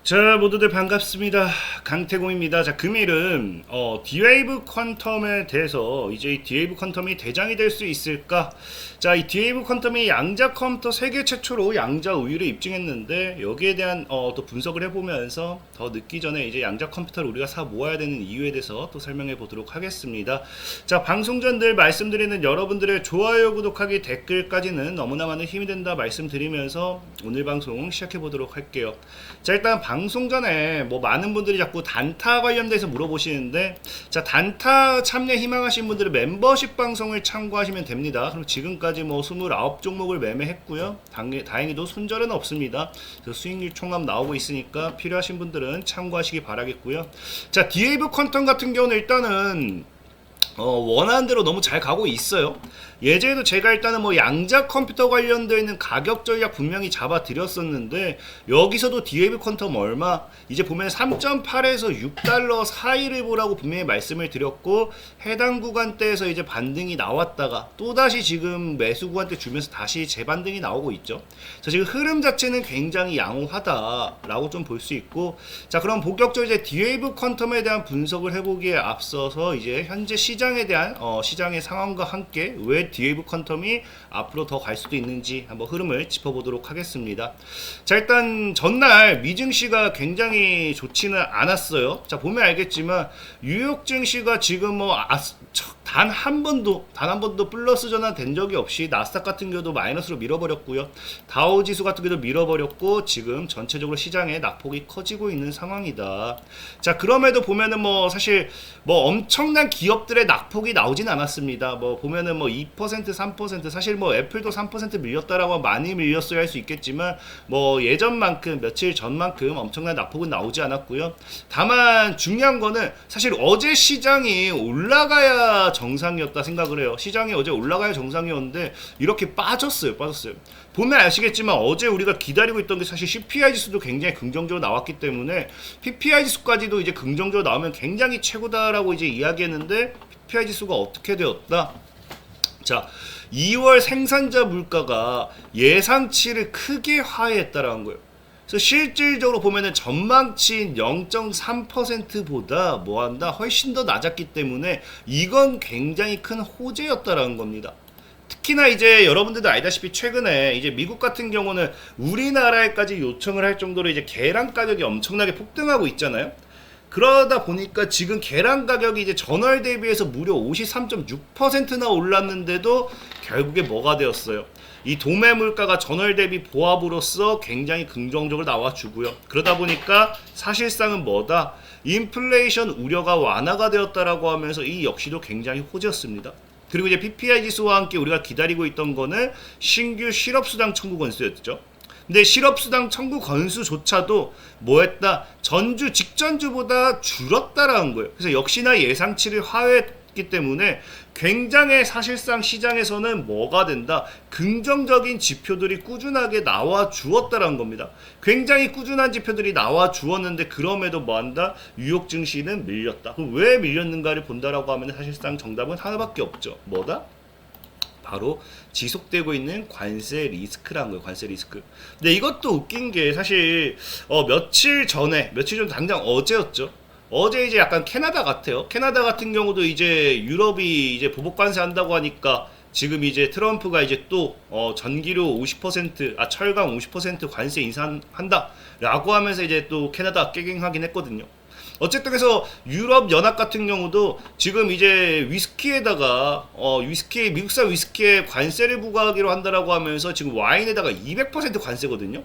자, 모두들 반갑습니다. 강태공입니다. 자, 금일은 D-Wave 퀀텀에 대해서 이제 이 D-Wave 퀀텀이 대장이 될 수 있을까? 자, 이 D-Wave 퀀텀이 양자 컴퓨터 세계 최초로 양자 우위를 입증했는데 여기에 대한 또 분석을 해보면서 더 늦기 전에 이제 양자 컴퓨터를 우리가 사 모아야 되는 이유에 대해서 또 설명해 보도록 하겠습니다. 자, 방송 전 늘 말씀드리는 여러분들의 좋아요, 구독하기, 댓글까지는 너무나 많은 힘이 된다 말씀드리면서 오늘 방송 시작해 보도록 할게요. 자, 일단 방송 전에 뭐 많은 분들이 자꾸 단타 관련돼서 물어보시는데, 자, 단타 참여 희망하신 분들은 멤버십 방송을 참고하시면 됩니다. 그럼 지금까지 뭐 29종목을 매매했고요. 다행히도 손절은 없습니다. 그래서 수익률 총합 나오고 있으니까 필요하신 분들은 참고하시기 바라겠고요. 자, D-Wave 퀀텀 같은 경우는 일단은 원하는 대로 너무 잘 가고 있어요. 예전에도 제가 일단은 뭐 양자 컴퓨터 관련되어 있는 가격 전략 분명히 잡아 드렸었는데, 여기서도 D-Wave 퀀텀 얼마? 이제 보면 3.8에서 6달러 사이를 보라고 분명히 말씀을 드렸고, 해당 구간대에서 이제 반등이 나왔다가 또다시 지금 매수 구간대 주면서 다시 재반등이 나오고 있죠. 그래서 지금 흐름 자체는 굉장히 양호하다라고 좀 볼 수 있고, 자, 그럼 본격적으로 이제 D-Wave 퀀텀에 대한 분석을 해보기에 앞서서 이제 현재 시장에 대한 시장의 상황과 함께 왜 D-Wave 퀀텀이 앞으로 더 갈 수도 있는지 한번 흐름을 짚어보도록 하겠습니다. 자, 일단 전날 미증시가 굉장히 좋지는 않았어요. 자, 보면 알겠지만 뉴욕 증시가 지금 뭐 단 한 번도 플러스 전환된 적이 없이 나스닥 같은 경우도 마이너스로 밀어버렸고요. 다우 지수 같은 경우도 밀어버렸고, 지금 전체적으로 시장의 낙폭이 커지고 있는 상황이다. 자, 그럼에도 보면은 뭐 사실 뭐 엄청난 기업들의 낙폭이 나오진 않았습니다. 뭐 보면은 뭐 2%, 3%, 사실 뭐 애플도 3% 밀렸다라고 많이 밀렸어야 할 수 있겠지만 뭐 예전만큼, 며칠 전만큼 엄청난 낙폭은 나오지 않았고요. 다만 중요한 거는 사실 어제 시장이 올라가야 정상이었다 생각을 해요. 시장이 어제 올라가야 정상이었는데 이렇게 빠졌어요. 보면 아시겠지만 어제 우리가 기다리고 있던 게 사실 CPI 지수도 굉장히 긍정적으로 나왔기 때문에 PPI 지수까지도 이제 긍정적으로 나오면 굉장히 최고다라고 이제 이야기했는데, PPI 지수가 어떻게 되었다? 자, 2월 생산자 물가가 예상치를 크게 하회했다라는 거예요. 그래서 실질적으로 보면은 전망치인 0.3%보다 뭐한다? 훨씬 더 낮았기 때문에 이건 굉장히 큰 호재였다라는 겁니다. 특히나 이제 여러분들도 알다시피 최근에 이제 미국 같은 경우는 우리나라에까지 요청을 할 정도로 이제 계란 가격이 엄청나게 폭등하고 있잖아요. 그러다 보니까 지금 계란 가격이 이제 전월 대비해서 무려 53.6%나 올랐는데도 결국에 뭐가 되었어요? 이 도매 물가가 전월 대비 보합으로서 굉장히 긍정적으로 나와주고요. 그러다 보니까 사실상은 뭐다? 인플레이션 우려가 완화가 되었다라고 하면서 이 역시도 굉장히 호재였습니다. 그리고 이제 PPI 지수와 함께 우리가 기다리고 있던 거는 신규 실업수당 청구 건수였죠. 근데 실업수당 청구 건수조차도 뭐했다? 전주 직전주보다 줄었다라는 거예요. 그래서 역시나 예상치를 하회했기 때문에 굉장히 사실상 시장에서는 뭐가 된다? 긍정적인 지표들이 꾸준하게 나와 주었다라는 겁니다. 굉장히 꾸준한 지표들이 나와 주었는데, 그럼에도 뭐한다? 뉴욕 증시는 밀렸다. 그럼 왜 밀렸는가를 본다라고 하면 사실상 정답은 하나밖에 없죠. 뭐다? 바로 지속되고 있는 관세 리스크라는 거예요. 관세 리스크. 근데 이것도 웃긴 게 사실 며칠 전 당장 어제였죠. 어제 이제 약간 캐나다 같아요. 캐나다 같은 경우도 이제 유럽이 이제 보복 관세 한다고 하니까 지금 이제 트럼프가 이제 또 전기료 50%, 철강 50% 관세 인상한다라고 하면서 이제 또 캐나다 깨갱하긴 했거든요. 어쨌든 그래서 유럽 연합 같은 경우도 지금 이제 위스키에다가 미국산 위스키에 관세를 부과하기로 한다라고 하면서 지금 와인에다가 200% 관세거든요.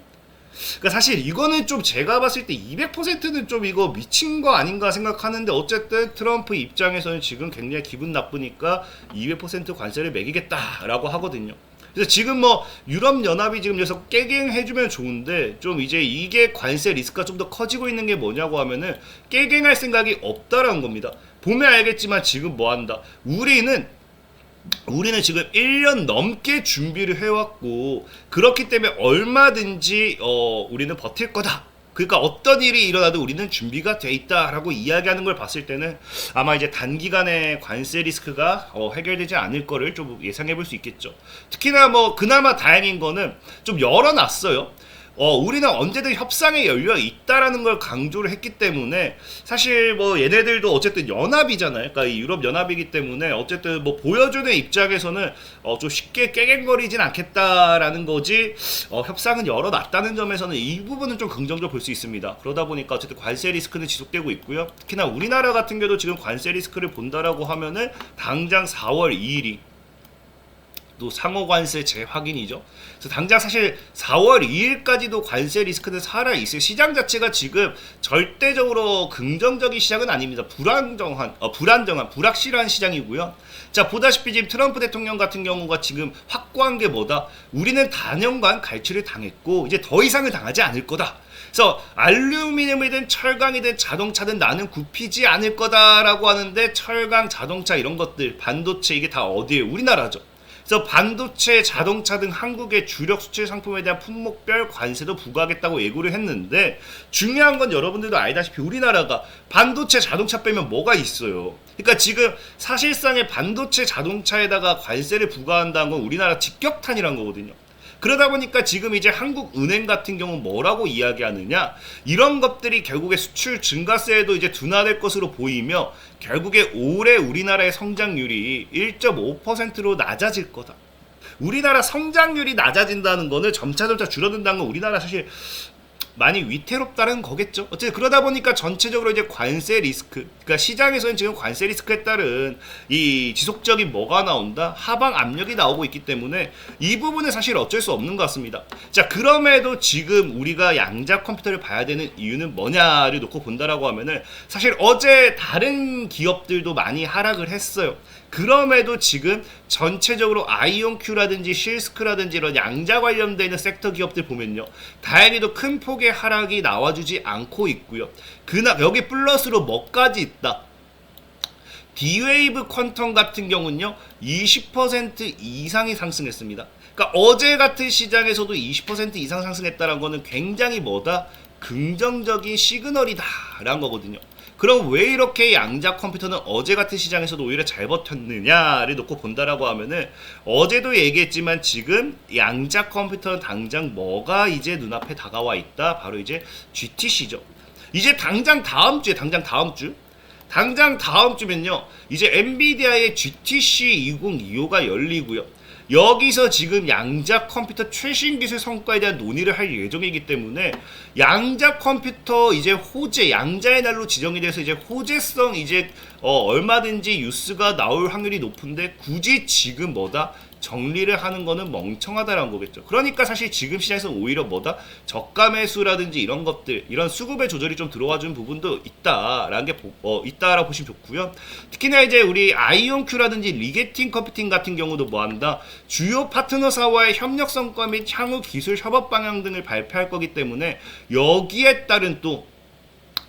그러니까 사실 이거는 좀 제가 봤을 때 200%는 좀 이거 미친 거 아닌가 생각하는데, 어쨌든 트럼프 입장에서는 지금 굉장히 기분 나쁘니까 200% 관세를 매기겠다라고 하거든요. 그래서 지금 뭐 유럽 연합이 지금 여기서 깨갱해주면 좋은데, 좀 이제 이게 관세 리스크가 좀 더 커지고 있는 게 뭐냐고 하면은 깨갱할 생각이 없다라는 겁니다. 보면 알겠지만 지금 뭐한다? 우리는 지금 1년 넘게 준비를 해왔고, 그렇기 때문에 얼마든지 우리는 버틸 거다. 그러니까 어떤 일이 일어나도 우리는 준비가 돼 있다라고 이야기하는 걸 봤을 때는 아마 이제 단기간에 관세 리스크가 해결되지 않을 거를 좀 예상해 볼 수 있겠죠. 특히나 뭐 그나마 다행인 거는 좀 열어놨어요. 우리는 언제든 협상에 열려 있다라는 걸 강조를 했기 때문에 사실 뭐 얘네들도 어쨌든 연합이잖아요. 그러니까 이 유럽 연합이기 때문에 어쨌든 뭐 보여주는 입장에서는 좀 쉽게 깨갱거리진 않겠다라는 거지. 협상은 열어놨다는 점에서는 이 부분은 좀 긍정적으로 볼 수 있습니다. 그러다 보니까 어쨌든 관세 리스크는 지속되고 있고요. 특히나 우리나라 같은 경우도 지금 관세 리스크를 본다라고 하면은 당장 4월 2일이 또 상호관세 재확인이죠. 그래서 당장 사실 4월 2일까지도 관세 리스크는 살아있을 시장 자체가 지금 절대적으로 긍정적인 시장은 아닙니다. 불안정한, 불확실한 시장이고요. 자, 보다시피 지금 트럼프 대통령 같은 경우가 지금 확고한 게 뭐다? 우리는 단연간 갈취를 당했고 이제 더 이상을 당하지 않을 거다. 그래서 알루미늄이든 철강이든 자동차든 나는 굽히지 않을 거다라고 하는데 철강, 자동차 이런 것들, 반도체 이게 다 어디에요? 우리나라죠. 그래서 반도체, 자동차 등 한국의 주력 수출 상품에 대한 품목별 관세도 부과하겠다고 예고를 했는데 중요한 건 여러분들도 알다시피 우리나라가 반도체, 자동차 빼면 뭐가 있어요. 그러니까 지금 사실상의 반도체, 자동차에다가 관세를 부과한다는 건 우리나라 직격탄이란 거거든요. 그러다 보니까 지금 이제 한국은행 같은 경우 뭐라고 이야기하느냐, 이런 것들이 결국에 수출 증가세에도 이제 둔화될 것으로 보이며 결국에 올해 우리나라의 성장률이 1.5%로 낮아질 거다. 우리나라 성장률이 낮아진다는 거는 점차 줄어든다는 건 우리나라 사실 많이 위태롭다는 거겠죠. 어쨌든 그러다 보니까 전체적으로 이제 관세 리스크, 그러니까 시장에서는 지금 관세 리스크에 따른 이 지속적인 뭐가 나온다? 하방 압력이 나오고 있기 때문에 이 부분은 사실 어쩔 수 없는 것 같습니다. 자, 그럼에도 지금 우리가 양자 컴퓨터를 봐야 되는 이유는 뭐냐를 놓고 본다라고 하면은 사실 어제 다른 기업들도 많이 하락을 했어요. 그럼에도 지금 전체적으로 아이온큐라든지 실스크라든지 이런 양자 관련되어 있는 섹터 기업들 보면요, 다행히도 큰 폭의 하락이 나와주지 않고 있고요. 여기 플러스로 뭐까지 있다? D-Wave 퀀텀 같은 경우는요 20% 이상이 상승했습니다. 그러니까 어제 같은 시장에서도 20% 이상 상승했다는 거는 굉장히 뭐다? 긍정적인 시그널이다 라는 거거든요. 그럼 왜 이렇게 양자 컴퓨터는 어제 같은 시장에서도 오히려 잘 버텼느냐를 놓고 본다라고 하면은 어제도 얘기했지만 지금 양자 컴퓨터는 당장 뭐가 이제 눈앞에 다가와 있다? 바로 이제 GTC죠. 이제 당장 다음 주면요 이제 엔비디아의 GTC 2025가 열리고요. 여기서 지금 양자 컴퓨터 최신 기술 성과에 대한 논의를 할 예정이기 때문에 양자 컴퓨터 이제 호재, 양자의 날로 지정이 돼서 이제 호재성 이제 얼마든지 뉴스가 나올 확률이 높은데 굳이 지금 뭐다? 정리를 하는 거는 멍청하다라는 거겠죠. 그러니까 사실 지금 시장에서 오히려 뭐다? 저가 매수라든지 이런 것들, 이런 수급의 조절이 좀 들어와 준 부분도 있다라는 게 있다라고 보시면 좋고요. 특히나 이제 우리 아이온큐라든지 리게팅 컴퓨팅 같은 경우도 뭐한다? 주요 파트너사와의 협력 성과 및 향후 기술 협업 방향 등을 발표할 거기 때문에 여기에 따른 또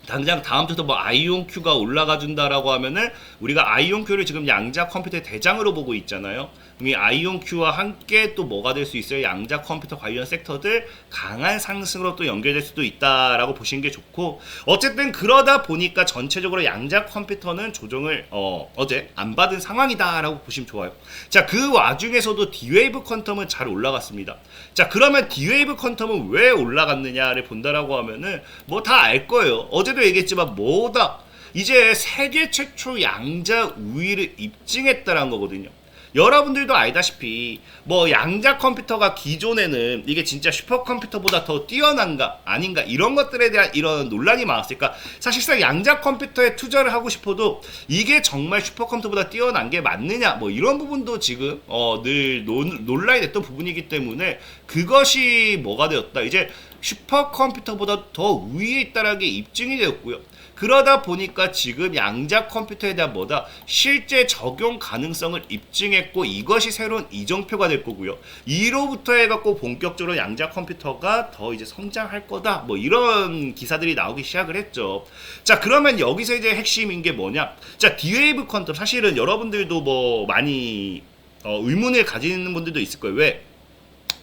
당장 다음 주부터 뭐 아이온큐가 올라가 준다라고 하면은 우리가 아이온큐를 지금 양자 컴퓨터의 대장으로 보고 있잖아요. 그럼 이 아이온큐와 함께 또 뭐가 될 수 있어요? 양자 컴퓨터 관련 섹터들 강한 상승으로 또 연결될 수도 있다라고 보시는 게 좋고, 어쨌든 그러다 보니까 전체적으로 양자 컴퓨터는 조정을 어제 안 받은 상황이다라고 보시면 좋아요. 자, 그 와중에서도 D-Wave 퀀텀은 잘 올라갔습니다. 자, 그러면 D-Wave 퀀텀은 왜 올라갔느냐를 본다라고 하면은 뭐 다 알 거예요. 어제도 얘기했지만 뭐다? 이제 세계 최초 양자 우위를 입증했다라는 거거든요. 여러분들도 알다시피 뭐 양자 컴퓨터가 기존에는 이게 진짜 슈퍼컴퓨터보다 더 뛰어난가 아닌가 이런 것들에 대한 이런 논란이 많았으니까 사실상 양자 컴퓨터에 투자를 하고 싶어도 이게 정말 슈퍼컴퓨터보다 뛰어난 게 맞느냐 뭐 이런 부분도 지금 늘 논란이 됐던 부분이기 때문에 그것이 뭐가 되었다? 이제 슈퍼컴퓨터보다 더 위에 있다라는 게 입증이 되었고요. 그러다 보니까 지금 양자 컴퓨터에 대한 뭐다? 실제 적용 가능성을 입증했고 이것이 새로운 이정표가 될 거고요. 이로부터 해갖고 본격적으로 양자 컴퓨터가 더 이제 성장할 거다. 뭐 이런 기사들이 나오기 시작을 했죠. 자, 그러면 여기서 이제 핵심인 게 뭐냐? 자, D-Wave 퀀텀 사실은 여러분들도 뭐 많이 의문을 가지는 분들도 있을 거예요. 왜?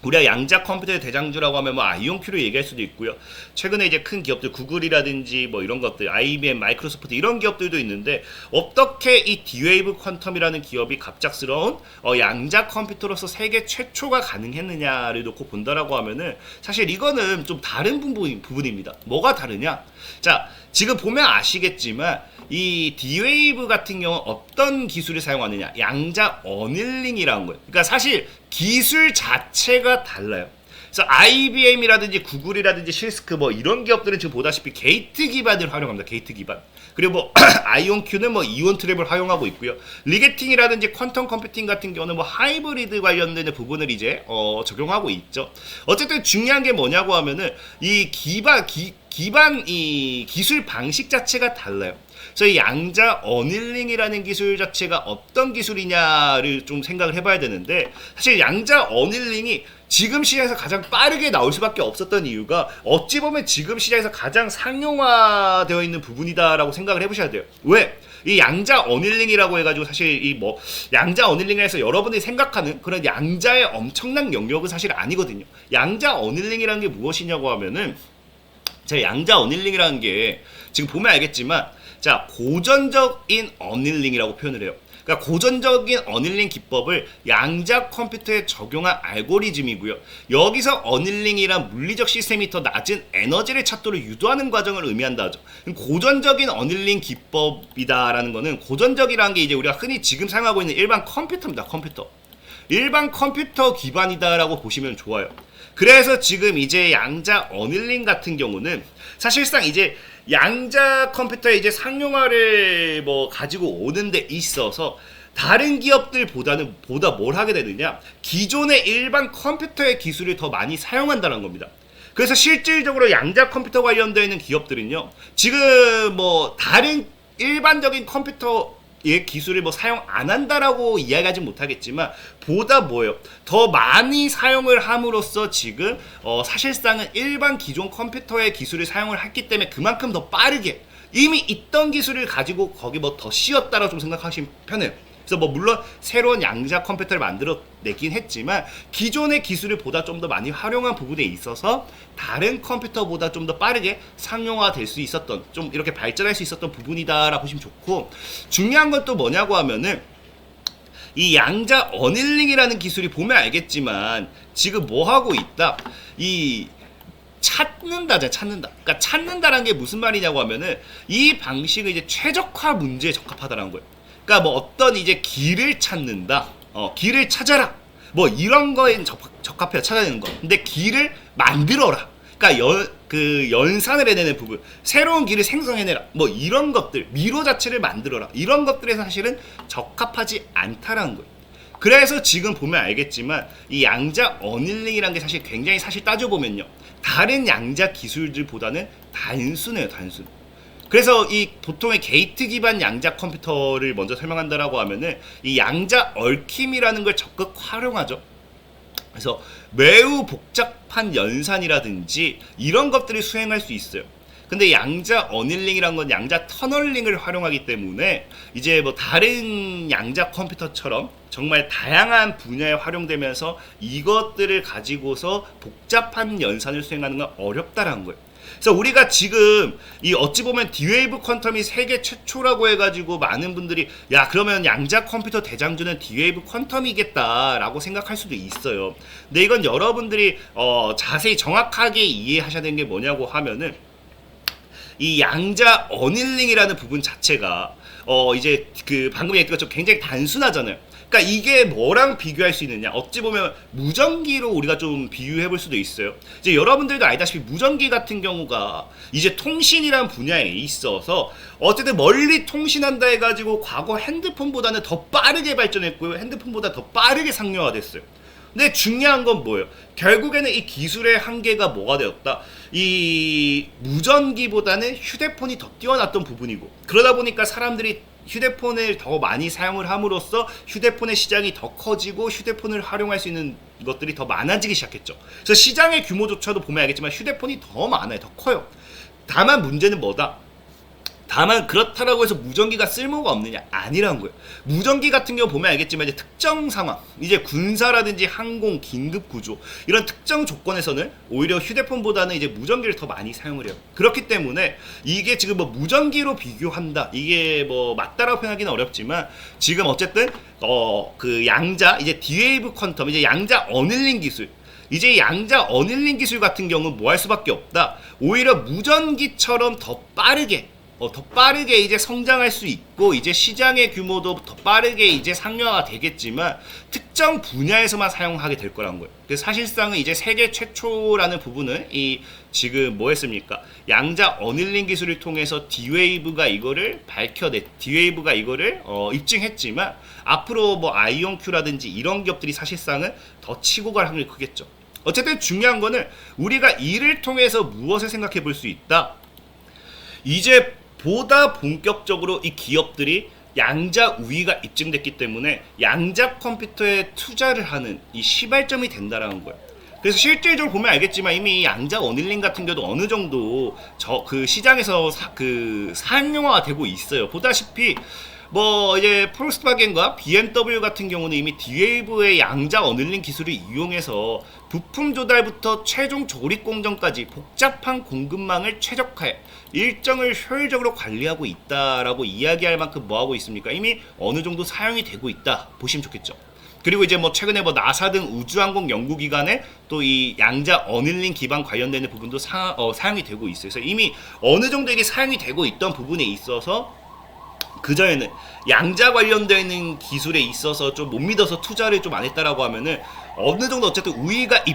우리가 양자 컴퓨터의 대장주라고 하면 뭐 아이온큐를 얘기할 수도 있고요. 최근에 이제 큰 기업들 구글이라든지 뭐 이런 것들, IBM, 마이크로소프트 이런 기업들도 있는데 어떻게 이 D-Wave 퀀텀이라는 기업이 갑작스러운 양자 컴퓨터로서 세계 최초가 가능했느냐를 놓고 본다라고 하면은 사실 이거는 좀 다른 부분입니다. 뭐가 다르냐? 자, 지금 보면 아시겠지만 이 D-Wave 같은 경우는 어떤 기술을 사용하느냐? 양자 어닐링이라는 거예요. 그러니까 사실 기술 자체가 달라요. 그래서 IBM이라든지 구글이라든지 실스크 뭐 이런 기업들은 지금 보다시피 게이트 기반을 활용합니다. 게이트 기반. 그리고 뭐 아이온큐는 뭐 이온 트랩을 활용하고 있고요. 리게팅이라든지 퀀텀 컴퓨팅 같은 경우는 뭐 하이브리드 관련된 부분을 이제 적용하고 있죠. 어쨌든 중요한 게 뭐냐고 하면은 이 기반 이 기술 방식 자체가 달라요. 그래서 이 양자 어닐링이라는 기술 자체가 어떤 기술이냐를 좀 생각을 해봐야 되는데 사실 양자 어닐링이 지금 시장에서 가장 빠르게 나올 수밖에 없었던 이유가 어찌 보면 지금 시장에서 가장 상용화되어 있는 부분이다라고 생각을 해보셔야 돼요. 왜? 이 양자 어닐링이라고 해가지고 사실 이 뭐 양자 어닐링에서 여러분들이 생각하는 그런 양자의 엄청난 영역은 사실 아니거든요. 양자 어닐링이라는 게 무엇이냐고 하면은 자, 양자 어닐링이라는 게 지금 보면 알겠지만 자, 고전적인 어닐링이라고 표현을 해요. 그러니까 고전적인 어닐링 기법을 양자 컴퓨터에 적용한 알고리즘이고요. 여기서 어닐링이란 물리적 시스템이 더 낮은 에너지를 찾도록 유도하는 과정을 의미한다 하죠. 고전적인 어닐링 기법이다라는 거는 고전적이라는 게 이제 우리가 흔히 지금 사용하고 있는 일반 컴퓨터입니다. 컴퓨터. 일반 컴퓨터 기반이다라고 보시면 좋아요. 그래서 지금 이제 양자 어닐링 같은 경우는 사실상 이제 양자 컴퓨터의 이제 상용화를 뭐 가지고 오는 데 있어서 다른 기업들보다 뭘 하게 되느냐? 기존의 일반 컴퓨터의 기술을 더 많이 사용한다는 겁니다. 그래서 실질적으로 양자 컴퓨터 관련되어 있는 기업들은요, 지금 뭐 다른 일반적인 컴퓨터의 기술을 뭐 사용 안 한다라고 이야기하진 못하겠지만 보다 뭐예요? 더 많이 사용을 함으로써 지금 사실상은 일반 기존 컴퓨터의 기술을 사용을 했기 때문에 그만큼 더 빠르게 이미 있던 기술을 가지고 거기 뭐 더 씌웠다라고 좀 생각하시면 편해요. 그래서 뭐 물론 새로운 양자 컴퓨터를 만들어내긴 했지만 기존의 기술을 보다 좀 더 많이 활용한 부분에 있어서 다른 컴퓨터보다 좀 더 빠르게 상용화될 수 있었던, 좀 이렇게 발전할 수 있었던 부분이다라고 보시면 좋고, 중요한 건 또 뭐냐고 하면은 이 양자 어닐링이라는 기술이 보면 알겠지만 지금 뭐 하고 있다? 이 찾는다. 그러니까 찾는다라는 게 무슨 말이냐고 하면은 이 방식은 이제 최적화 문제에 적합하다라는 거예요. 그러니까 뭐 어떤 이제 길을 찾는다. 길을 찾아라. 뭐 이런 거에 적합해요. 찾아내는 거. 근데 길을 만들어라. 그러니까 연산을 해내는 부분, 새로운 길을 생성해내라. 뭐 이런 것들, 미로 자체를 만들어라. 이런 것들에 사실은 적합하지 않다라는 거예요. 그래서 지금 보면 알겠지만 이 양자 어닐링이라는 게 사실 굉장히 사실 따져보면요, 다른 양자 기술들보다는 단순해요. 단순. 그래서 이 보통의 게이트 기반 양자 컴퓨터를 먼저 설명한다라고 하면은 이 양자 얽힘이라는 걸 적극 활용하죠. 그래서 매우 복잡한 연산이라든지 이런 것들을 수행할 수 있어요. 근데 양자 어닐링이란 건 양자 터널링을 활용하기 때문에 이제 뭐 다른 양자 컴퓨터처럼 정말 다양한 분야에 활용되면서 이것들을 가지고서 복잡한 연산을 수행하는 건 어렵다라는 거예요. 그래서 우리가 지금 이 어찌 보면 D-Wave 퀀텀이 세계 최초라고 해가지고 많은 분들이 야 그러면 양자 컴퓨터 대장주는 D-Wave 퀀텀이겠다라고 생각할 수도 있어요. 근데 이건 여러분들이 자세히 정확하게 이해하셔야 되는 게 뭐냐고 하면은 이 양자 어닐링이라는 부분 자체가 이제 그 방금 얘기했던 것처럼 굉장히 단순하잖아요. 그러니까 이게 뭐랑 비교할 수 있느냐? 어찌 보면 무전기로 우리가 좀 비유해 볼 수도 있어요. 이제 여러분들도 알다시피 무전기 같은 경우가 이제 통신이라는 분야에 있어서 어쨌든 멀리 통신한다 해가지고 과거 핸드폰보다는 더 빠르게 발전했고요. 핸드폰보다 더 빠르게 상용화됐어요. 근데 중요한 건 뭐예요? 결국에는 이 기술의 한계가 뭐가 되었다? 이 무전기보다는 휴대폰이 더 뛰어났던 부분이고, 그러다 보니까 사람들이 휴대폰을 더 많이 사용을 함으로써 휴대폰의 시장이 더 커지고 휴대폰을 활용할 수 있는 것들이 더 많아지기 시작했죠. 그래서 시장의 규모조차도 보면 알겠지만 휴대폰이 더 많아요. 더 커요. 다만 문제는 뭐다? 다만 그렇다라고 해서 무전기가 쓸모가 없느냐? 아니라는 거예요. 무전기 같은 경우 보면 알겠지만 이제 특정 상황, 이제 군사라든지 항공, 긴급 구조 이런 특정 조건에서는 오히려 휴대폰보다는 이제 무전기를 더 많이 사용을 해요. 그렇기 때문에 이게 지금 뭐 무전기로 비교한다, 이게 뭐 맞다라고 표현하기는 어렵지만 지금 어쨌든 그 양자 이제 D-Wave 퀀텀 이제 양자 어닐링 기술. 이제 양자 어닐링 기술 같은 경우는 뭐 할 수밖에 없다. 오히려 무전기처럼 더 빠르게 이제 성장할 수 있고 이제 시장의 규모도 더 빠르게 이제 상용화가 되겠지만 특정 분야에서만 사용하게 될 거란 거예요. 그래서 사실상은 이제 세계 최초라는 부분을 이 지금 뭐 했습니까? 양자 어닐링 기술을 통해서 D-Wave가 이거를 D-Wave가 이거를 입증했지만 앞으로 뭐 아이온큐라든지 이런 기업들이 사실상은 더 치고 갈 확률이 크겠죠. 어쨌든 중요한 거는 우리가 이를 통해서 무엇을 생각해 볼 수 있다. 이제 보다 본격적으로 이 기업들이 양자 우위가 입증됐기 때문에 양자 컴퓨터에 투자를 하는 이 시발점이 된다라는 거예요. 그래서 실질적으로 보면 알겠지만 이미 양자 어닐링 같은 경우도 어느 정도 그 시장에서 사용화가 되고 있어요. 보다시피 뭐 이제 폴스바겐과 BMW 같은 경우는 이미 D-Wave의 양자 어닐링 기술을 이용해서 부품 조달부터 최종 조립 공정까지 복잡한 공급망을 최적화해 일정을 효율적으로 관리하고 있다라고 이야기할 만큼 뭐 하고 있습니까? 이미 어느 정도 사용이 되고 있다 보시면 좋겠죠. 그리고 이제 뭐 최근에 뭐 나사 등 우주항공 연구기관에 또 이 양자 어닐링 기반 관련되는 부분도 사용이 되고 있어요. 그래서 이미 어느 정도 이게 사용이 되고 있던 부분에 있어서 그전에는 양자 관련되는 기술에 있어서 좀 못 믿어서 투자를 좀 안 했다라고 하면은 어느 정도 어쨌든 우위가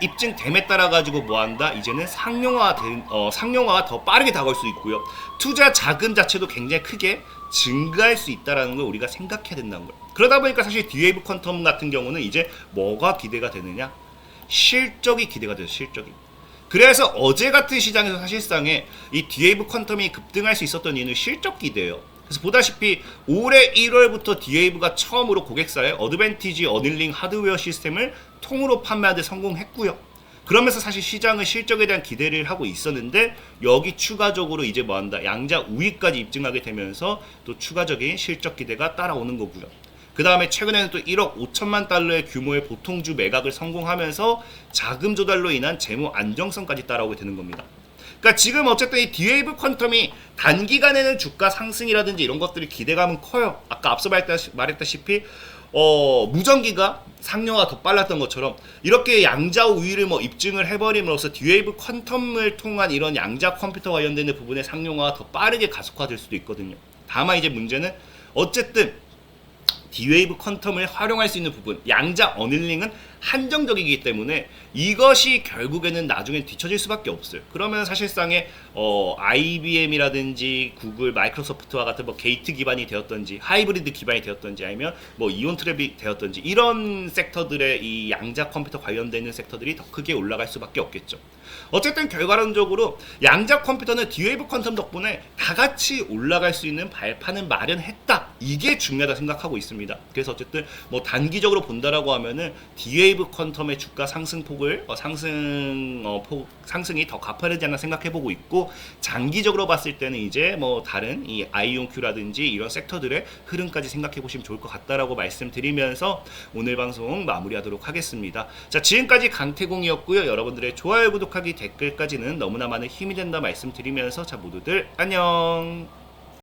입증됨에 따라 가지고 뭐 한다? 이제는 상용화가 더 빠르게 다가올 수 있고요. 투자 자금 자체도 굉장히 크게 증가할 수 있다라는 걸 우리가 생각해야 된다는 거예요. 그러다 보니까 사실 D-Wave 퀀텀 같은 경우는 이제 뭐가 기대가 되느냐? 실적이 기대가 돼요. 실적이. 그래서 어제 같은 시장에서 사실상에 이 D-Wave 퀀텀이 급등할 수 있었던 이유는 실적 기대예요. 그래서 보다시피 올해 1월부터 D-Wave가 처음으로 고객사에 어드밴티지 어닐링 하드웨어 시스템을 통으로 판매하는 데 성공했고요. 그러면서 사실 시장은 실적에 대한 기대를 하고 있었는데 여기 추가적으로 이제 뭐 한다? 양자 우위까지 입증하게 되면서 또 추가적인 실적 기대가 따라오는 거고요. 그 다음에 최근에는 또 1억 5천만 달러의 규모의 보통주 매각을 성공하면서 자금 조달로 인한 재무 안정성까지 따라오게 되는 겁니다. 그러니까 지금 어쨌든 이 D-Wave 퀀텀이 단기간에는 주가 상승이라든지 이런 것들이 기대감은 커요. 아까 앞서 말했다시피 무전기가 상용화가 더 빨랐던 것처럼 이렇게 양자 우위를 뭐 입증을 해버림으로써 D-Wave 퀀텀을 통한 이런 양자 컴퓨터 관련되는 부분의 상용화가 더 빠르게 가속화될 수도 있거든요. 다만 이제 문제는 어쨌든 D-Wave 퀀텀을 활용할 수 있는 부분, 양자 어닐링은 한정적이기 때문에 이것이 결국에는 나중에 뒤처질 수밖에 없어요. 그러면 사실상의 IBM이라든지 구글, 마이크로소프트와 같은 뭐 게이트 기반이 되었던지 하이브리드 기반이 되었던지 아니면 뭐 이온 트랩이 되었던지 이런 섹터들의 이 양자 컴퓨터 관련되는 섹터들이 더 크게 올라갈 수밖에 없겠죠. 어쨌든 결과론적으로 양자 컴퓨터는 D-Wave 퀀텀 덕분에 다 같이 올라갈 수 있는 발판을 마련했다. 이게 중요하다 생각하고 있습니다. 그래서 어쨌든 뭐 단기적으로 본다라고 하면은 D-Wave 퀀텀의 주가 상승폭을 상승이 더 가파르지 않나 생각해보고 있고, 장기적으로 봤을 때는 이제 뭐 다른 이 아이온큐라든지 이런 섹터들의 흐름까지 생각해보시면 좋을 것 같다라고 말씀드리면서 오늘 방송 마무리하도록 하겠습니다. 자, 지금까지 강태공이었고요. 여러분들의 좋아요, 구독하기, 댓글까지는 너무나 많은 힘이 된다 말씀드리면서 자, 모두들 안녕.